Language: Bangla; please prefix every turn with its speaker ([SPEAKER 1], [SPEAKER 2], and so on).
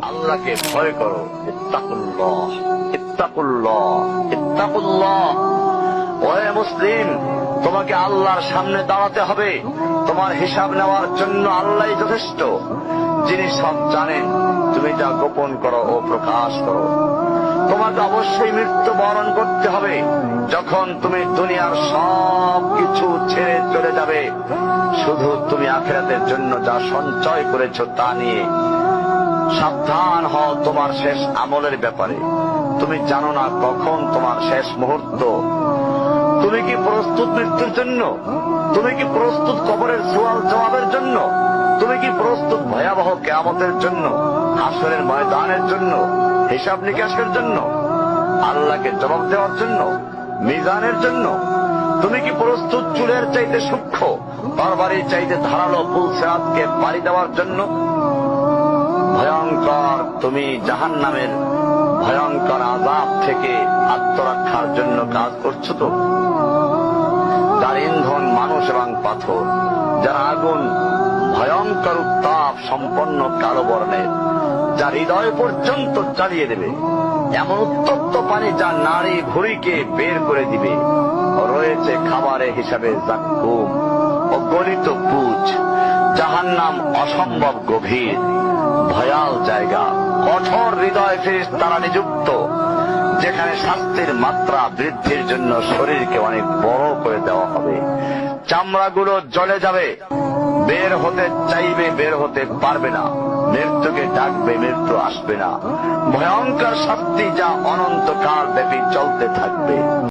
[SPEAKER 1] আল্লাহকে ভয় করো। ইত্তাকুল্লাহ, ইত্তাকুল্লাহ, ইত্তাকুল্লাহ। ওহে মুসলিম, তোমাকে আল্লাহর সামনে দাঁড়াতে হবে। তোমার হিসাব নেওয়ার জন্য আল্লাহই যথেষ্ট, যিনি সব জানেন। তুমি যা গোপন করো ও প্রকাশ করো। তোমাকে অবশ্যই মৃত্যু বরণ করতে হবে। যখন তুমি দুনিয়ার সব কিছু ছেড়ে চলে যাবে, শুধু তুমি আখিরাতের জন্য যা সঞ্চয় করেছো তা নিয়ে সাবধান হও তোমার শেষ আমলের ব্যাপারে। তুমি জানো না কখন তোমার শেষ মুহূর্ত। তুমি কি প্রস্তুত মৃত্যুর জন্য? তুমি কি প্রস্তুত কবরের সওয়াল জবাবের জন্য? তুমি কি প্রস্তুত ভয়াবহ কিয়ামতের জন্য, হাসরের ময়দানের জন্য, হিসাব নিকাশের জন্য, আল্লাহকে জবাব দেওয়ার জন্য, মিজানের জন্য? তুমি কি প্রস্তুত চুলের চাইতে সূক্ষ্ম, তরবারির চাইতে ধারালো পুল সিরাতকে পাড়ি দেওয়ার জন্য? ভয়ঙ্কর তুমি জাহান্নামের ভয়ঙ্কর আযাব থেকে আত্মরক্ষার জন্য কাজ করছো তো? যার ইন্ধন মানুষ এবং পাথর, যার আগুন ভয়ঙ্কর উত্তাপ সম্পন্ন কালো বর্ণের, যা হৃদয় পর্যন্ত জ্বালিয়ে দেবে, এমন উত্তপ্ত পানি যা নারী ভুঁড়িকে বের করে দিবে। রয়েছে খাবারে হিসাবে জাক্কুম ও গলিত পুঁজ। জাহান্নাম অসম্ভব গভীর, ভয়াল জায়গা। কঠোর হৃদয় ফেরেশতারা নিযুক্ত, যেখানে শাস্তির মাত্রা বৃদ্ধির জন্য শরীরকে অনেক বড় করে দেওয়া হবে। চামড়াগুলো জ্বলে যাবে, বের হতে চাইবে, বের হতে পারবে না। মৃত্যুকে ডাকবে, মৃত্যু আসবে না। ভয়ঙ্কর শাস্তি যা অনন্তকাল ব্যাপী চলতে থাকবে।